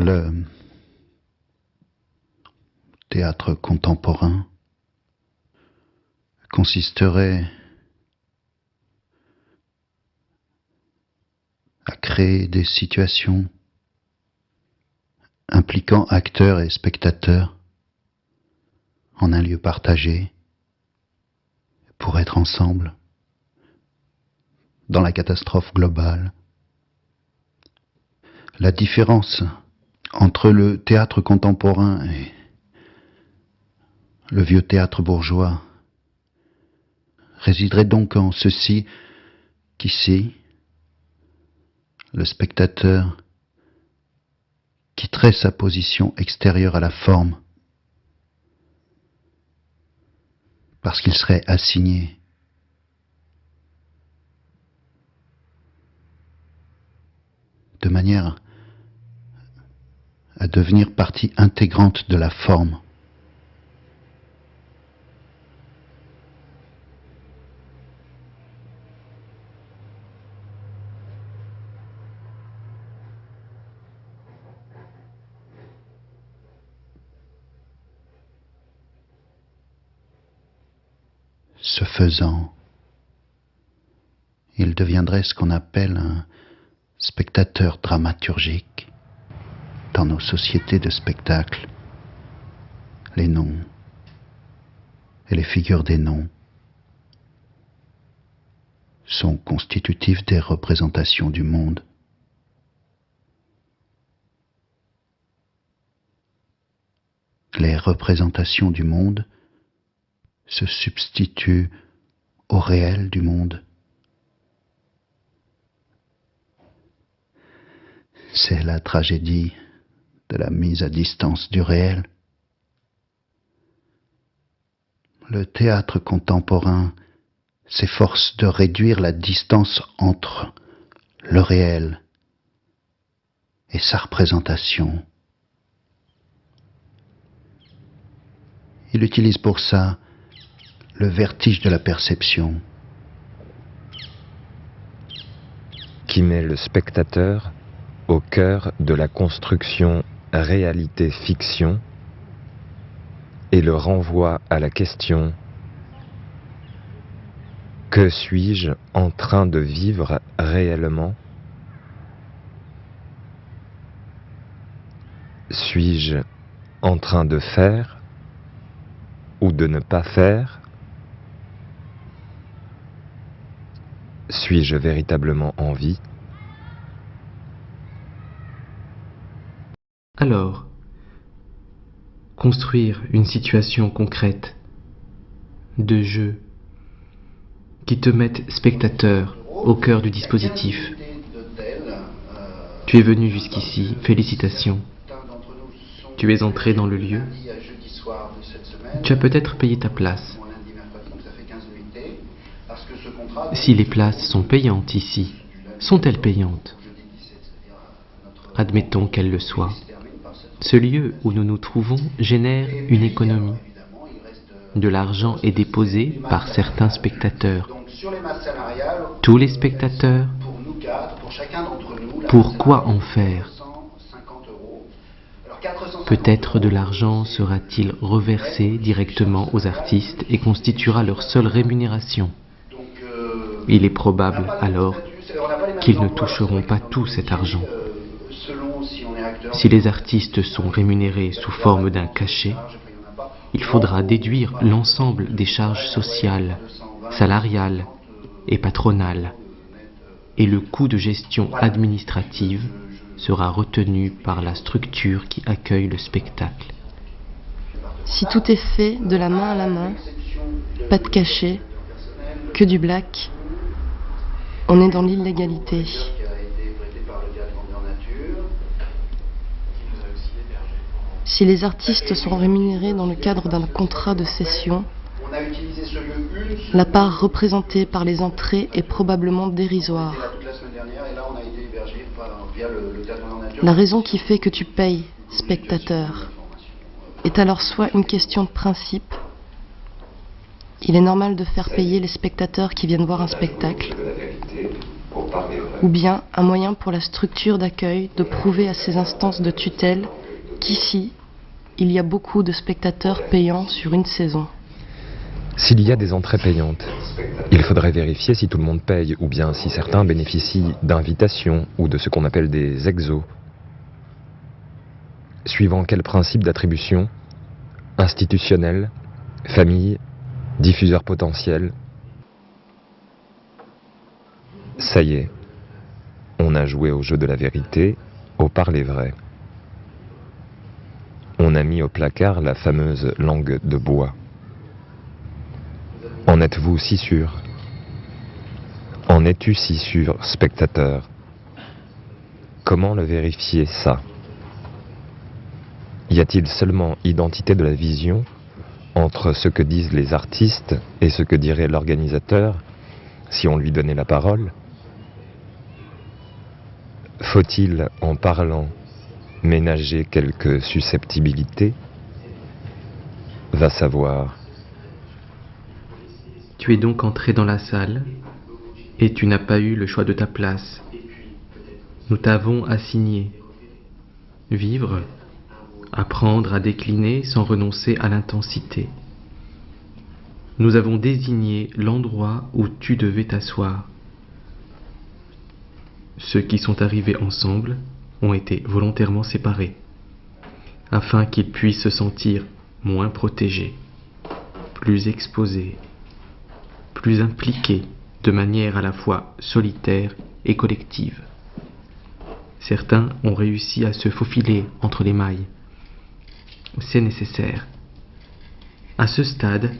Le théâtre contemporain consisterait à créer des situations impliquant acteurs et spectateurs en un lieu partagé pour être ensemble dans la catastrophe globale. La différence entre le théâtre contemporain et le vieux théâtre bourgeois résiderait donc en ceci qu'ici, le spectateur quitterait sa position extérieure à la forme parce qu'il serait assigné de manière à devenir partie intégrante de la forme. Ce faisant, il deviendrait ce qu'on appelle un spectateur dramaturgique dans nos sociétés de spectacle. Les noms et les figures des noms sont constitutifs des représentations du monde. Les représentations du monde se substituent au réel du monde. C'est la tragédie de la mise à distance du réel. Le théâtre contemporain s'efforce de réduire la distance entre le réel et sa représentation. Il utilise pour ça le vertige de la perception, qui met le spectateur au cœur de la construction réalité-fiction et le renvoie à la question « Que suis-je en train de vivre réellement ? Suis-je en train de faire ou de ne pas faire ? Suis-je véritablement en vie ? » Alors, construire une situation concrète de jeu qui te mette spectateur au cœur du dispositif. Tu es venu jusqu'ici, félicitations. Tu es entré dans le lieu. Tu as peut-être payé ta place. Si les places sont payantes ici, sont-elles payantes ? Admettons qu'elles le soient. Ce lieu où nous nous trouvons génère une économie. De l'argent est déposé par certains spectateurs. Tous les spectateurs, pourquoi en faire ? Peut-être de l'argent sera-t-il reversé directement aux artistes et constituera leur seule rémunération. Il est probable alors qu'ils ne toucheront pas tout cet argent. Si les artistes sont rémunérés sous forme d'un cachet, il faudra déduire l'ensemble des charges sociales, salariales et patronales, et le coût de gestion administrative sera retenu par la structure qui accueille le spectacle. Si tout est fait de la main à la main, pas de cachet, que du black, on est dans l'illégalité. Si les artistes sont rémunérés dans le cadre d'un contrat de cession, la part représentée par les entrées est probablement dérisoire. La raison qui fait que tu payes, spectateur, est alors soit une question de principe. Il est normal de faire payer les spectateurs qui viennent voir un spectacle. ou bien un moyen pour la structure d'accueil de prouver à ces instances de tutelle qu'ici, il y a beaucoup de spectateurs payants sur une saison. S'il y a des entrées payantes, il faudrait vérifier si tout le monde paye ou bien si certains bénéficient d'invitations ou de ce qu'on appelle des exos. Suivant quel principe d'attribution? Institutionnel, famille, diffuseur potentiel. Ça y est, on a joué au jeu de la vérité, au parler vrai. On a mis au placard la fameuse langue de bois. En êtes-vous si sûr? En es-tu si sûr, spectateur? Comment le vérifier, ça? Y a-t-il seulement identité de la vision entre ce que disent les artistes et ce que dirait l'organisateur si on lui donnait la parole? Faut-il, en parlant, ménager quelques susceptibilités? Va savoir. Tu es donc entré dans la salle et tu n'as pas eu le choix de ta place. Nous t'avons assigné vivre, apprendre à décliner sans renoncer à l'intensité. Nous avons désigné l'endroit où tu devais t'asseoir. Ceux qui sont arrivés ensemble ont été volontairement séparés, afin qu'ils puissent se sentir moins protégés, plus exposés, plus impliqués de manière à la fois solitaire et collective. Certains ont réussi à se faufiler entre les mailles. C'est nécessaire. À ce stade,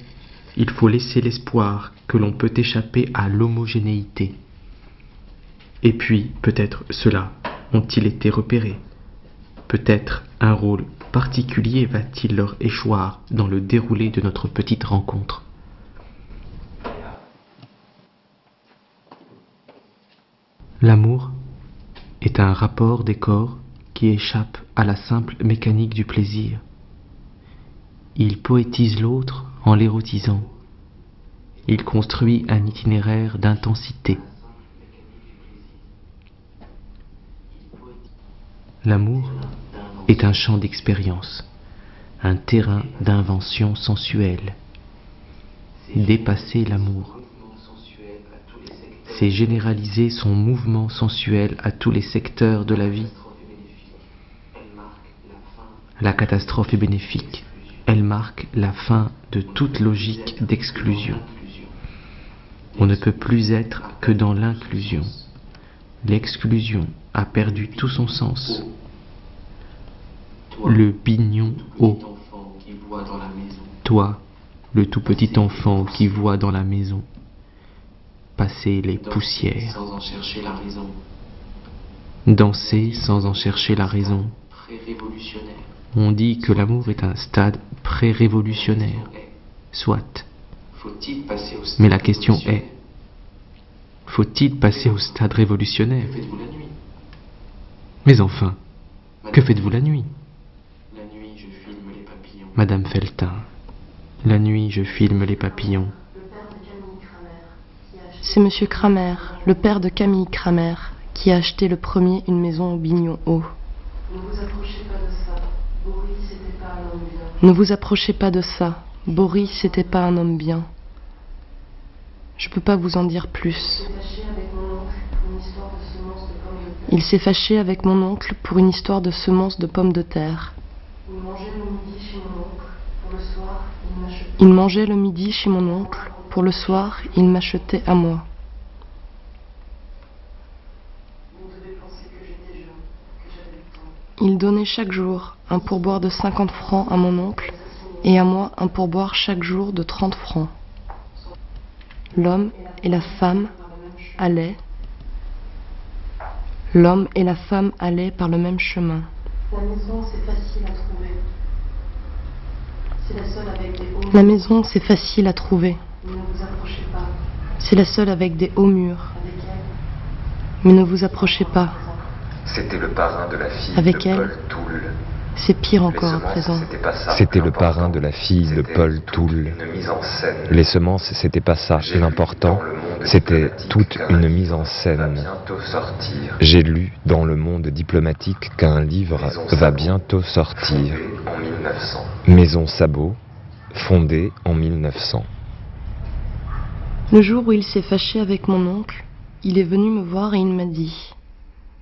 il faut laisser l'espoir que l'on peut échapper à l'homogénéité. Et puis, peut-être ceux-là ont-ils été repérés. Peut-être un rôle particulier va-t-il leur échoir dans le déroulé de notre petite rencontre. L'amour est un rapport des corps qui échappe à la simple mécanique du plaisir. Il poétise l'autre en l'érotisant. Il construit un itinéraire d'intensité. L'amour est un champ d'expérience, un terrain d'invention sensuelle. Dépasser l'amour, c'est généraliser son mouvement sensuel à tous les secteurs de la vie. La catastrophe est bénéfique. Elle marque la fin de toute logique d'exclusion. On ne peut plus être que dans l'inclusion. L'exclusion a perdu tout son sens. Le bignon haut. Toi, le tout petit enfant qui voit dans la maison. Passer les poussières. Danser sans en chercher la raison. On dit que l'amour est un stade pré-révolutionnaire. Soit. Mais la question est, faut-il passer au stade révolutionnaire? Mais enfin, que faites-vous la nuit? Madame Feltin, la nuit je filme les papillons. C'est Monsieur Kramer, le père de Camille Kramer, qui a acheté le premier une maison au Bignon Haut. Ne vous approchez pas de ça, Boris c'était pas un homme bien. Ne vous approchez pas de ça, Boris c'était pas un homme bien. Je peux pas vous en dire plus. Il s'est fâché avec mon oncle pour une histoire de semences de pommes de terre. Il mangeait le midi chez mon oncle. Pour le soir, il m'achetait à moi. Il donnait chaque jour un pourboire de 50 francs à mon oncle et à moi un pourboire chaque jour de 30 francs. L'homme et la femme allaient. L'homme et la femme allaient par le même chemin. La maison, c'est facile à trouver. C'est la seule avec des hauts. La maison, c'est facile à trouver. Ne vous approchez pas. C'est la seule avec des hauts murs. Mais ne vous approchez pas. C'était le parrain de la fille avec de elle, Paul Toul. C'est pire encore à présent. C'était le parrain de la fille de Paul Toul. Les semences, c'était pas ça. L'important, C'était toute une mise en scène. J'ai lu dans le monde diplomatique qu'un livre va bientôt sortir. Maison Sabot, fondée en 1900. Le jour où il s'est fâché avec mon oncle, il est venu me voir et il m'a dit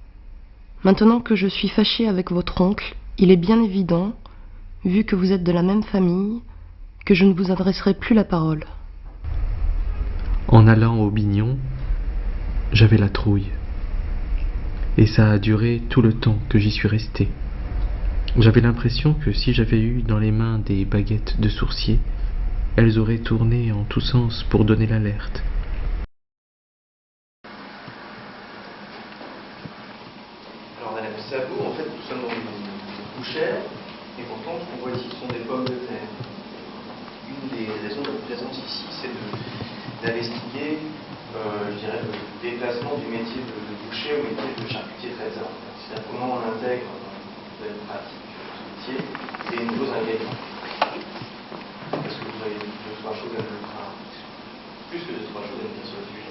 « Maintenant que je suis fâché avec votre oncle, il est bien évident, vu que vous êtes de la même famille, que je ne vous adresserai plus la parole. » En allant au Bignon, j'avais la trouille. Et ça a duré tout le temps que j'y suis resté. J'avais l'impression que si j'avais eu dans les mains des baguettes de sourcier, elles auraient tourné en tous sens pour donner l'alerte. Alors Madame Sabot, en fait nous sommes dans une bouchère, et pourtant ce qu'on voit ici ce sont des pommes de terre. Une des raisons de notre présence ici, c'est d'investiguer, je dirais, le déplacement du métier de boucher au métier de charcutier traiteur. C'est-à-dire comment on intègre dans une pratique ce métier des nouveaux ingrédients. Parce que vous avez deux, trois choses à nous dire, plus que deux, trois choses à nous dire sur le sujet.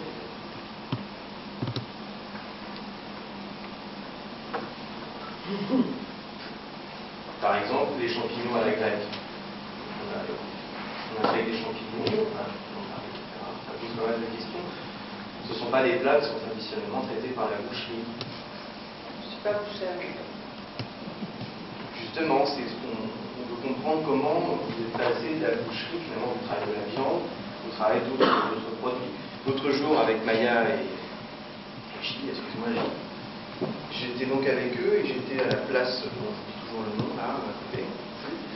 Par exemple, les champignons à la grecque. On intègre des champignons, ça pose pas mal de questions. Ce ne sont pas des plats qui sont traditionnellement traités par la boucherie. Je ne suis pas bouchère. Justement, on peut comprendre comment vous êtes passé de la boucherie, finalement, vous travaillez de la viande, vous travaillez d'autres produits. L'autre jour, avec Maya et Chili, excuse-moi, j'étais donc avec eux et j'étais à la place, bon, je dis toujours le nom là, à côté.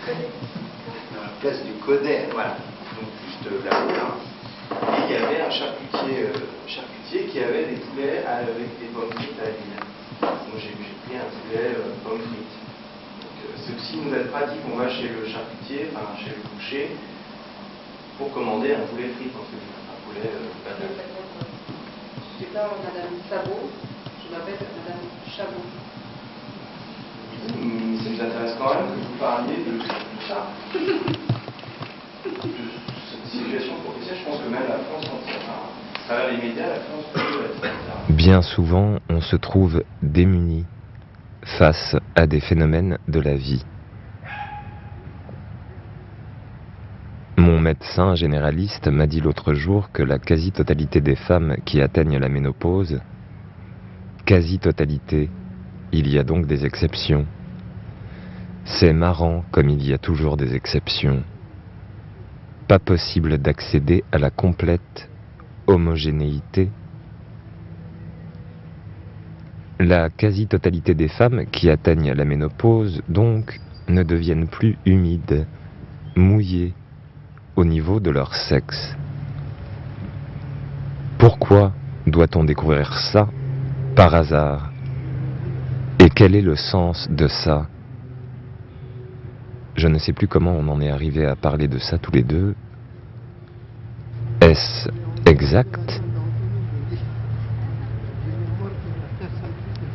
À la place du Codet, voilà. Donc juste là-haut, là. Et il y avait un charcutier qui avait des poulets avec des pommes frites à la vinaigre. Donc j'ai pris un poulet pommes frites. C'est aussi une nouvelle pratique. On va chez le charcutier, enfin chez le boucher, pour commander un poulet frit, en fait, un poulet pas de... Je ne suis pas Madame Sabot, je m'appelle Madame Chabot. Oui, mais ça nous intéresse quand même que vous parliez de ça. De cette situation professionnelle. Je pense que même la France, à travers les médias, la France peut être... Bien souvent, on se trouve démuni face à des phénomènes de la vie. Mon médecin généraliste m'a dit l'autre jour que la quasi-totalité des femmes qui atteignent la ménopause, quasi-totalité, il y a donc des exceptions. C'est marrant comme il y a toujours des exceptions. Pas possible d'accéder à la complète homogénéité. La quasi-totalité des femmes qui atteignent la ménopause, donc, ne deviennent plus humides, mouillées, au niveau de leur sexe. Pourquoi doit-on découvrir ça par hasard? Et quel est le sens de ça? Je ne sais plus comment on en est arrivé à parler de ça tous les deux. Est-ce exact?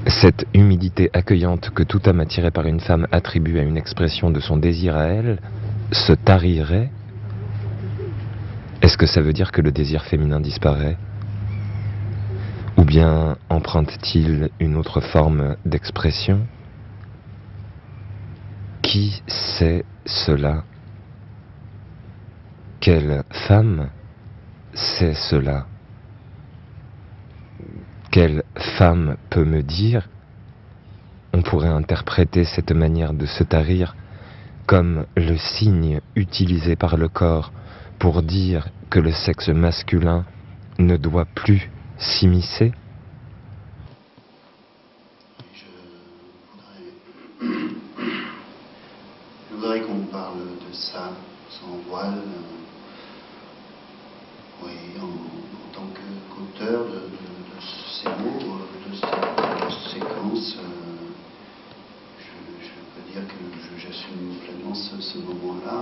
Cette humidité accueillante que tout homme attiré par une femme attribue à une expression de son désir à elle se tarirait? Est-ce que ça veut dire que le désir féminin disparaît? Ou bien emprunte-t-il une autre forme d'expression? Qui sait cela? Quelle femme sait cela? Quelle femme peut me dire? On pourrait interpréter cette manière de se tarir comme le signe utilisé par le corps pour dire que le sexe masculin ne doit plus s'immiscer. Je voudrais qu'on parle de ça sans voile, oui, en tant qu'auteur de ces mots, de cette séquence. Je peux dire que j'assume pleinement ce moment-là.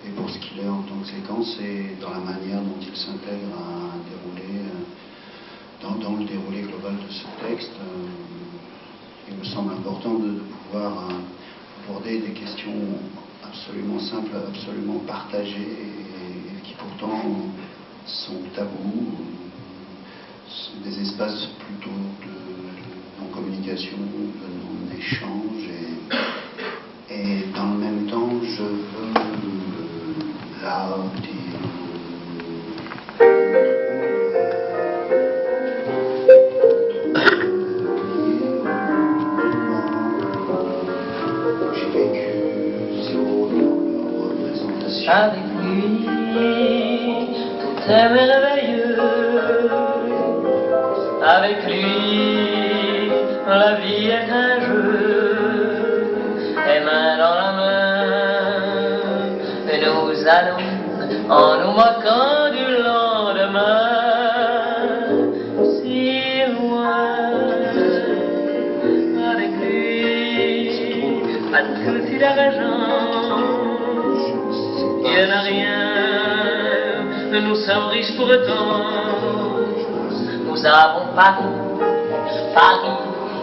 Et pour ce qu'il est en tant que séquence, et dans la manière dont il s'intègre à un déroulé, dans le déroulé global de ce texte, il me semble important de pouvoir aborder des questions absolument simples, absolument partagées, et qui pourtant sont tabous, des espaces plutôt en communication, en échange, et dans le même temps, je veux là j'ai vécu zéro représentation. Avec lui, tout est merveilleux. Avec lui, la vie est un jeu. Et main dans la main, nous allons en nous moquant du lendemain. Si loin, avec lui, pas de souci d'argent. Il n'y a rien, nous sommes riches pour autant. Nous avons Paris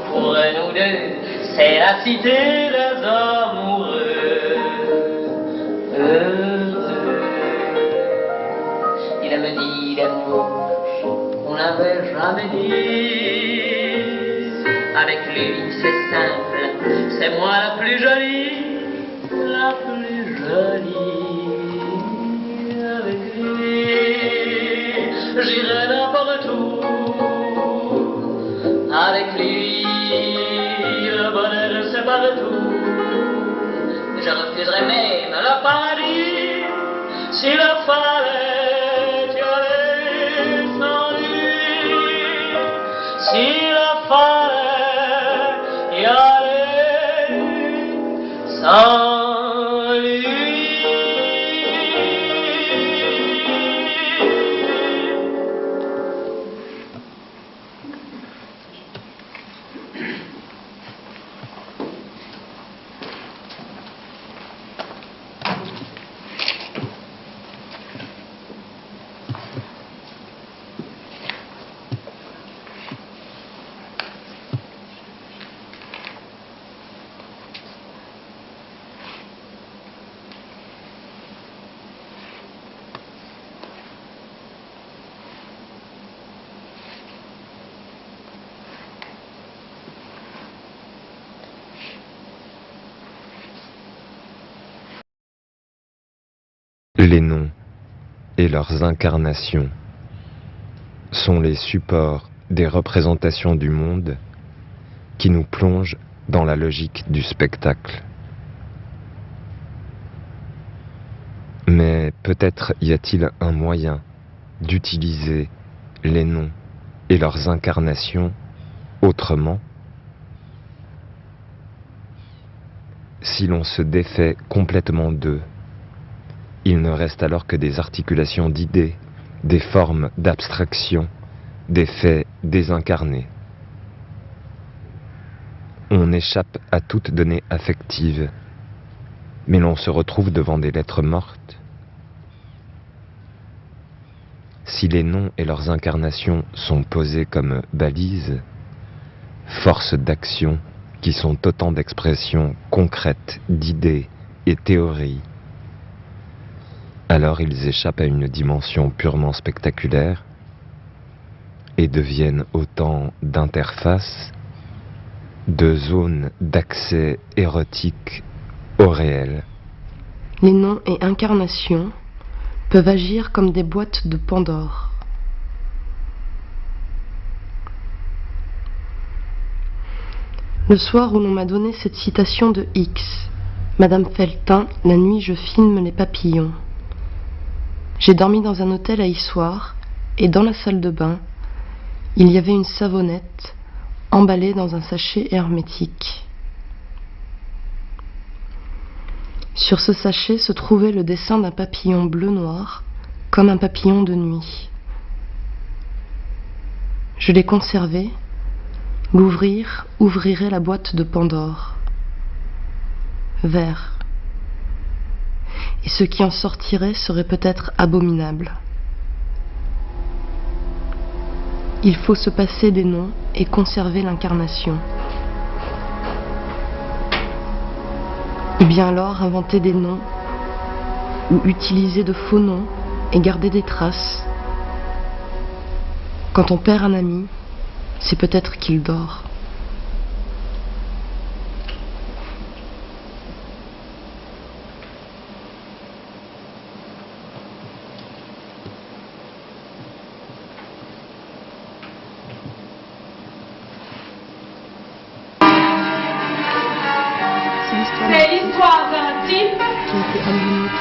pour nous deux, c'est la cité des amoureux. Il me dit des mots qu'on n'avait jamais dit. Avec lui c'est simple, c'est moi la plus jolie, la plus jolie. Avec lui, j'irai n'importe où. Avec lui, le bonheur c'est partout. Je refuserai même le paradis s'il fallait y aller sans lui. S'il fallait y aller sans lui. Les noms et leurs incarnations sont les supports des représentations du monde qui nous plongent dans la logique du spectacle. Mais peut-être y a-t-il un moyen d'utiliser les noms et leurs incarnations autrement? Si l'on se défait complètement d'eux, il ne reste alors que des articulations d'idées, des formes d'abstraction, des faits désincarnés. On échappe à toute donnée affective, mais l'on se retrouve devant des lettres mortes. Si les noms et leurs incarnations sont posés comme balises, forces d'action qui sont autant d'expressions concrètes d'idées et théories, alors ils échappent à une dimension purement spectaculaire et deviennent autant d'interfaces, de zones d'accès érotique au réel. Les noms et incarnations peuvent agir comme des boîtes de Pandore. Le soir où l'on m'a donné cette citation de X, Madame Feltin, la nuit je filme les papillons. J'ai dormi dans un hôtel à Issoire, et dans la salle de bain, il y avait une savonnette emballée dans un sachet hermétique. Sur ce sachet se trouvait le dessin d'un papillon bleu-noir, comme un papillon de nuit. Je l'ai conservé. L'ouvrir ouvrirait la boîte de Pandore. Vert. Et ce qui en sortirait serait peut-être abominable. Il faut se passer des noms et conserver l'incarnation. Ou bien alors inventer des noms, ou utiliser de faux noms et garder des traces. Quand on perd un ami, c'est peut-être qu'il dort. C'est l'histoire d'un type qui a été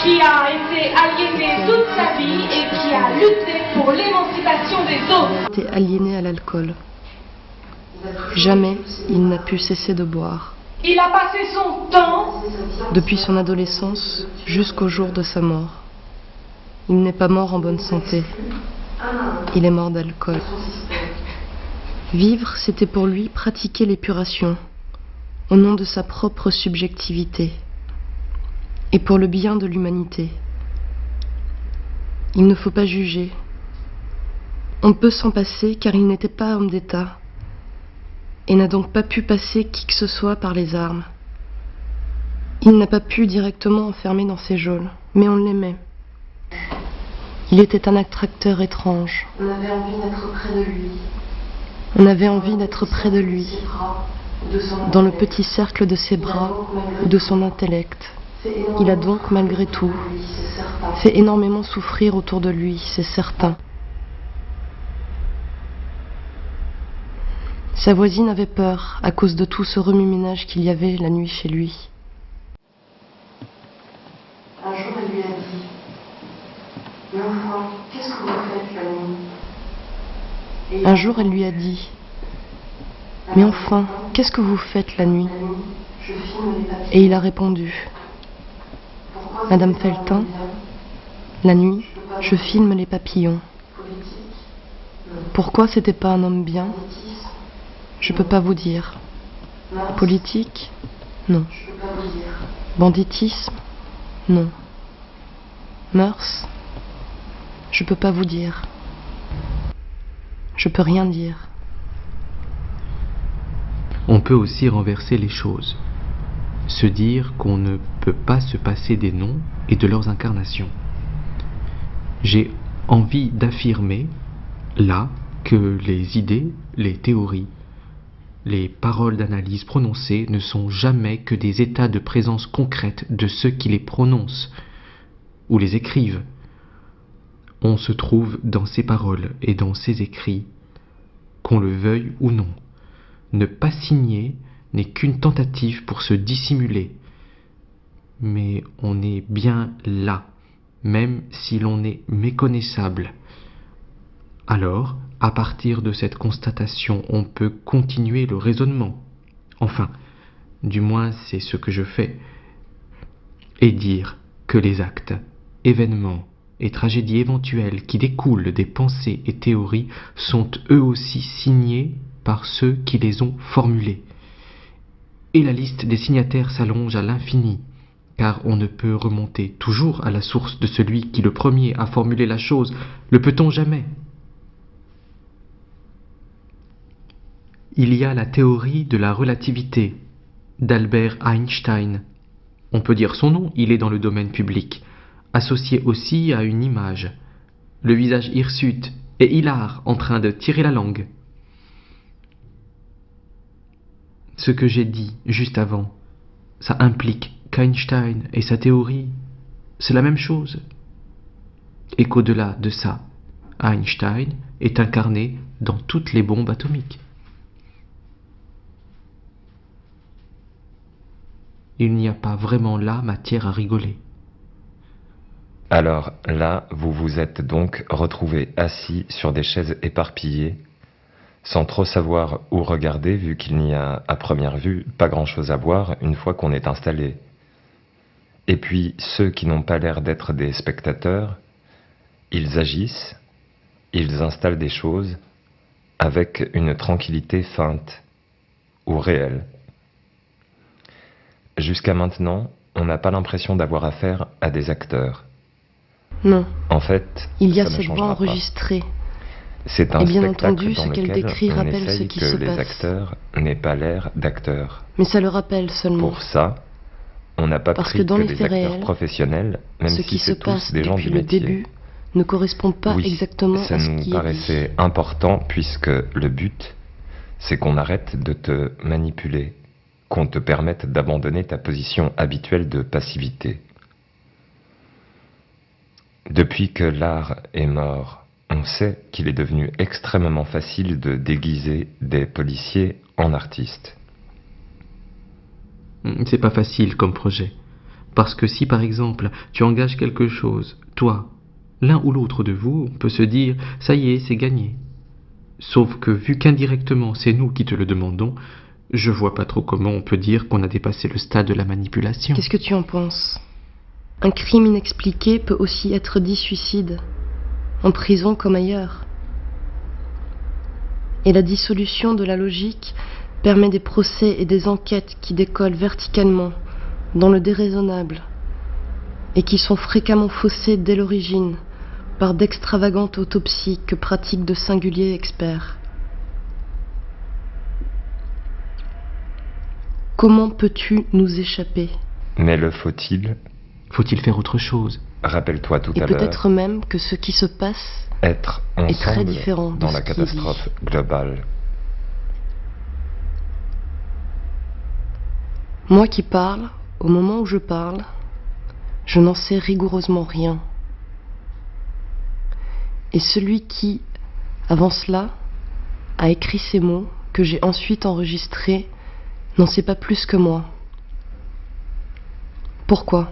qui a été aliéné aliéné toute sa vie, toute sa vie et qui a lutté pour l'émancipation des autres. qui a été aliéné à l'alcool. Jamais il n'a pu cesser de boire. Il a passé son temps Depuis son adolescence jusqu'au jour de sa mort. Il n'est pas mort en bonne santé. Il est mort d'alcool. Vivre, c'était pour lui pratiquer l'épuration, au nom de sa propre subjectivité, et pour le bien de l'humanité. Il ne faut pas juger. On peut s'en passer car il n'était pas homme d'État, et n'a donc pas pu passer qui que ce soit par les armes. Il n'a pas pu directement enfermer dans ses geôles, mais on l'aimait. Il était un attracteur étrange. On avait envie d'être près de lui. On avait envie d'être près de lui, dans le petit cercle de ses bras ou de son intellect. Il a donc, malgré tout, fait énormément souffrir autour de lui, c'est certain. Sa voisine avait peur à cause de tout ce remue-ménage qu'il y avait la nuit chez lui. Un jour, elle lui a dit « Mais enfin, qu'est-ce que vous faites la nuit ?» Un jour, elle lui a dit « Mais enfin, qu'est-ce que vous faites la nuit ?» Et il a répondu « Madame Feltin, la nuit, je filme les papillons. » Pourquoi c'était pas un homme bien? Je peux pas vous dire. Politique? Non. Banditisme? Non. Mœurs? Je peux pas vous dire. Je peux rien dire. On peut aussi renverser les choses, se dire qu'on ne peut pas se passer des noms et de leurs incarnations. J'ai envie d'affirmer, là, que les idées, les théories, les paroles d'analyse prononcées ne sont jamais que des états de présence concrète de ceux qui les prononcent ou les écrivent. On se trouve dans ces paroles et dans ces écrits, qu'on le veuille ou non. Ne pas signer n'est qu'une tentative pour se dissimuler. Mais on est bien là, même si l'on est méconnaissable. Alors, à partir de cette constatation, on peut continuer le raisonnement. Enfin, du moins c'est ce que je fais. Et dire que les actes, événements et tragédies éventuelles qui découlent des pensées et théories sont eux aussi signés par ceux qui les ont formulés. Et la liste des signataires s'allonge à l'infini, car on ne peut remonter toujours à la source de celui qui le premier a formulé la chose. Le peut-on jamais? Il y a la théorie de la relativité d'Albert Einstein. On peut dire son nom, il est dans le domaine public, associé aussi à une image, le visage hirsute et hilar en train de tirer la langue. Ce que j'ai dit juste avant, ça implique qu'Einstein et sa théorie, c'est la même chose. Et qu'au-delà de ça, Einstein est incarné dans toutes les bombes atomiques. Il n'y a pas vraiment là matière à rigoler. Alors là, vous vous êtes donc retrouvés assis sur des chaises éparpillées, sans trop savoir où regarder, vu qu'il n'y a, à première vue, pas grand-chose à voir une fois qu'on est installé. Et puis, ceux qui n'ont pas l'air d'être des spectateurs, ils agissent, ils installent des choses avec une tranquillité feinte ou réelle. Jusqu'à maintenant, on n'a pas l'impression d'avoir affaire à des acteurs. Non. En fait, il y a ça ne cette voix changera pas. enregistrée. C'est un Et bien spectacle entendu, dans ce qu'elle lequel décrit on rappelle ce essaye qui que se les passe. acteurs n'aient pas l'air d'acteurs. Mais ça le rappelle seulement. Pour ça, on n'a pas Parce pris que dans les des faits acteurs réels, professionnels, même ce si qui se c'est tous passe des gens depuis du le métier. début ne correspond pas Oui, exactement ça à ce nous qui est paraissait dit. important puisque le but, c'est qu'on arrête de te manipuler, qu'on te permette d'abandonner ta position habituelle de passivité. Depuis que l'art est mort, on sait qu'il est devenu extrêmement facile de déguiser des policiers en artistes. C'est pas facile comme projet. Parce que si par exemple tu engages quelque chose, toi, l'un ou l'autre de vous, on peut se dire ça y est, c'est gagné. Sauf que vu qu'indirectement c'est nous qui te le demandons, je vois pas trop comment on peut dire qu'on a dépassé le stade de la manipulation. Qu'est-ce que tu en penses? Un crime inexpliqué peut aussi être dit suicide, en prison comme ailleurs. Et la dissolution de la logique permet des procès et des enquêtes qui décollent verticalement, dans le déraisonnable, et qui sont fréquemment faussés dès l'origine, par d'extravagantes autopsies que pratiquent de singuliers experts. Comment peux-tu nous échapper? Mais le faut-il? Faut-il faire autre chose? Rappelle-toi tout Et à l'heure, peut-être même que ce qui se passe être est très ensemble différent de dans ce la qui est catastrophe globale. Moi qui parle, au moment où je parle, je n'en sais rigoureusement rien. Et celui qui, avant cela, a écrit ces mots que j'ai ensuite enregistrés n'en sait pas plus que moi. Pourquoi ?